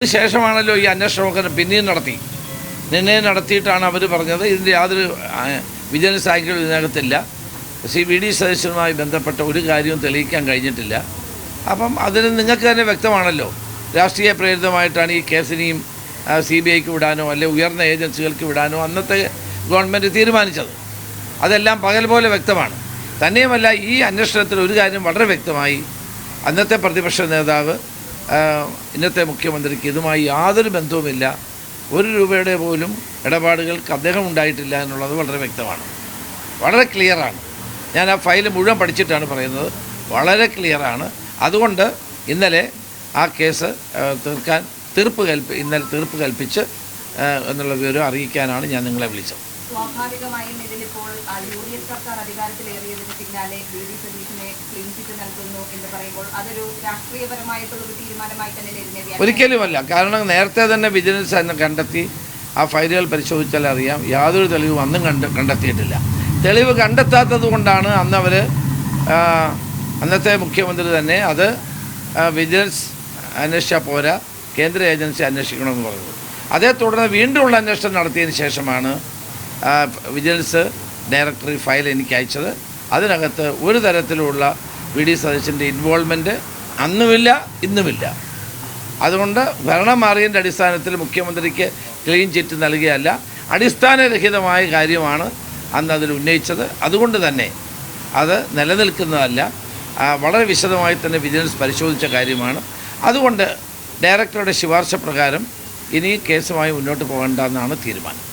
ശേഷമാണല്ലോ ഈ അന്വേഷണമൊക്കെ പിന്നെയും നടത്തിയിട്ടാണ് അവർ പറഞ്ഞത് ഇതിൻ്റെ യാതൊരു വിജിലൻസ് ആംഗിളും ഇതിനകത്തില്ല. VD സതീശനുമായി ബന്ധപ്പെട്ട ഒരു കാര്യവും തെളിയിക്കാൻ കഴിഞ്ഞിട്ടില്ല. അപ്പം അതിന് നിങ്ങൾക്ക് തന്നെ വ്യക്തമാണല്ലോ, രാഷ്ട്രീയ പ്രേരിതമായിട്ടാണ് ഈ കേസിനെയും CBIക്ക് വിടാനോ അല്ലെങ്കിൽ ഉയർന്ന ഏജൻസികൾക്ക് വിടാനോ അന്നത്തെ ഗവൺമെൻറ് തീരുമാനിച്ചത്. അതെല്ലാം പകൽ പോലെ വ്യക്തമാണ്. തന്നെയുമല്ല, ഈ അന്വേഷണത്തിൽ ഒരു കാര്യം വളരെ വ്യക്തമായി, അന്നത്തെ പ്രതിപക്ഷ നേതാവ് ഇന്നത്തെ മുഖ്യമന്ത്രിക്ക് ഇതുമായി യാതൊരു ബന്ധവുമില്ല, 1 രൂപയുടെ പോലും ഇടപാടുകൾക്ക് അദ്ദേഹം ഉണ്ടായിട്ടില്ല എന്നുള്ളത് വളരെ വ്യക്തമാണ്, വളരെ ക്ലിയറാണ്. ഞാൻ ആ ഫയൽ മുഴുവൻ പഠിച്ചിട്ടാണ് പറയുന്നത്, വളരെ ക്ലിയറാണ്. അതുകൊണ്ട് ഇന്നലെ ആ കേസ് ഇന്നലെ തീർപ്പ് കൽപ്പിച്ച് എന്നുള്ള വിവരം അറിയിക്കാനാണ് ഞാൻ നിങ്ങളെ വിളിച്ചത്. സ്വാഭാവികമായും ഇതിലിപ്പോൾ UDF സർക്കാർ അധികാരത്തിലേറിയതിന് പിന്നാലെ VD സതീശനെ ക്ലീൻ ചിറ്റ് നൽകുന്നു എന്ന് പറയുമ്പോൾ അതൊരു രാഷ്ട്രീയപരമായിട്ടുള്ളൊരു തീരുമാനമായി തന്നെ ഒരിക്കലുമല്ല. കാരണം നേരത്തെ തന്നെ വിജിലൻസ് തന്നെ കണ്ടെത്തി, ആ ഫയലുകൾ പരിശോധിച്ചാൽ അറിയാം, യാതൊരു തെളിവും അന്നും കണ്ടെത്തിയിട്ടില്ല. തെളിവ് കണ്ടെത്താത്തത് കൊണ്ടാണ് അന്ന് അവർ അന്നത്തെ മുഖ്യമന്ത്രി തന്നെ അത് വിജിലൻസ് അന്വേഷിച്ചാൽ പോരാ, കേന്ദ്ര ഏജൻസി അന്വേഷിക്കണമെന്ന് പറഞ്ഞത്. അതേ തുടർന്ന് വീണ്ടുമുള്ള അന്വേഷണം നടത്തിയതിന് ശേഷമാണ് വിജിലൻസ് ഡയറക്ടർ ഫയൽ എനിക്ക് അയച്ചത്. അതിനകത്ത് ഒരു തരത്തിലുള്ള VD സതീശൻ്റെ ഇൻവോൾവ്മെൻറ്റ് അന്നുമില്ല ഇന്നുമില്ല. അതുകൊണ്ട് ഭരണം മാറിയതിൻ്റെ അടിസ്ഥാനത്തിൽ മുഖ്യമന്ത്രിക്ക് ക്ലീൻ ചിറ്റ് നൽകിയല്ല, അടിസ്ഥാനരഹിതമായ കാര്യമാണ് അന്ന് അതിൽ ഉന്നയിച്ചത്. അതുകൊണ്ട് തന്നെ അത് നിലനിൽക്കുന്നതല്ല, വളരെ വിശദമായി തന്നെ വിജിലൻസ് പരിശോധിച്ച കാര്യമാണ്. അതുകൊണ്ട് ഡയറക്ടറുടെ ശുപാർശ പ്രകാരം ഇനി കേസുമായി മുന്നോട്ട് പോകേണ്ടെന്നാണ് തീരുമാനം.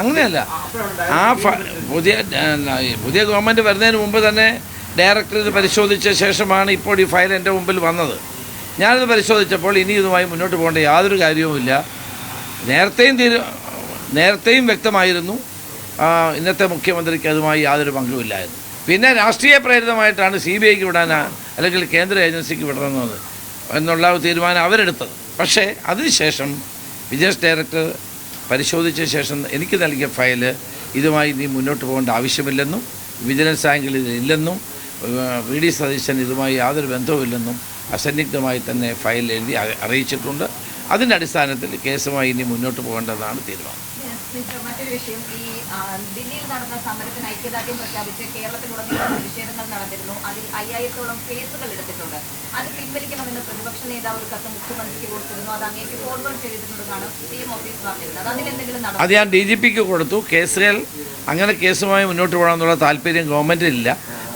അങ്ങനെയല്ല, ആ പുതിയ ഗവൺമെൻറ് വരുന്നതിന് മുമ്പ് തന്നെ ഡയറക്ടർ ഇത് പരിശോധിച്ച ശേഷമാണ് ഇപ്പോൾ ഈ ഫയൽ എൻ്റെ മുമ്പിൽ വന്നത്. ഞാനിത് പരിശോധിച്ചപ്പോൾ ഇനി ഇതുമായി മുന്നോട്ട് പോകേണ്ട യാതൊരു കാര്യവുമില്ല. നേരത്തെയും വ്യക്തമായിരുന്നു, ഇന്നത്തെ മുഖ്യമന്ത്രിക്ക് അതുമായി യാതൊരു പങ്കുമില്ലായിരുന്നു. പിന്നെ രാഷ്ട്രീയ പ്രേരിതമായിട്ടാണ് CBIക്ക് വിടാനാ അല്ലെങ്കിൽ കേന്ദ്ര ഏജൻസിക്ക് വിടണമെന്നത് എന്നുള്ള തീരുമാനം അവരെടുത്തത്. പക്ഷേ അതിനുശേഷം വിജിലൻസ് ഡയറക്ടർ പരിശോധിച്ച ശേഷം എനിക്ക് നൽകിയ ഫയൽ ഇതുമായി ഇനി മുന്നോട്ട് പോകേണ്ട ആവശ്യമില്ലെന്നും വിജിലൻസ് ആംഗിൾ ഇതിലില്ലെന്നും VD സതീശൻ ഇതുമായി യാതൊരു ബന്ധവുമില്ലെന്നും അസന്നിഗ്ധമായി തന്നെ ഫയൽ എഴുതി അറിയിച്ചിട്ടുണ്ട്. അതിൻ്റെ അടിസ്ഥാനത്തിൽ കേസുമായി ഇനി മുന്നോട്ട് പോകേണ്ടതാണ് തീരുമാനം. മറ്റൊരു വിഷയം, ഈ ദില്ലിയിൽ നടന്ന സമരത്തിന് ഐക്യദാർഢ്യം പ്രഖ്യാപിച്ച് കേരളത്തിലുടനീളം പ്രതിഷേധങ്ങൾ നടന്നിരുന്നു. അതിൽ 5000-ഓളം കേസുകൾ എടുത്തിട്ടുണ്ട്. അത് പിൻവലിക്കണമെന്ന് പ്രതിപക്ഷ നേതാവ് ഒരു കത്ത് മുഖ്യമന്ത്രിക്ക് കൊടുത്തിരുന്നു. അത് അങ്ങേക്ക് ഫോർവേഡ് ചെയ്തിട്ടുണ്ടെന്നാണ് CM ഓഫീസ് പറഞ്ഞിരുന്നത്. അതിലെന്തെങ്കിലും നടന്നു? അത് ഞാൻ DGPക്ക് കൊടുത്തു. അങ്ങനെ കേസുമായി മുന്നോട്ട് പോകണമെന്നുള്ള താല്പര്യം ഗവൺമെൻറ്റിനില്ല.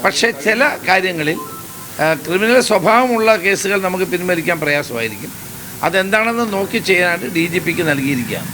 പക്ഷേ ചില കാര്യങ്ങളിൽ ക്രിമിനൽ സ്വഭാവമുള്ള കേസുകൾ നമുക്ക് പിൻവലിക്കാൻ പ്രയാസമായിരിക്കും. അതെന്താണെന്ന് നോക്കി ചെയ്യാനായിട്ട് DGPക്ക് നൽകിയിരിക്കുകയാണ്.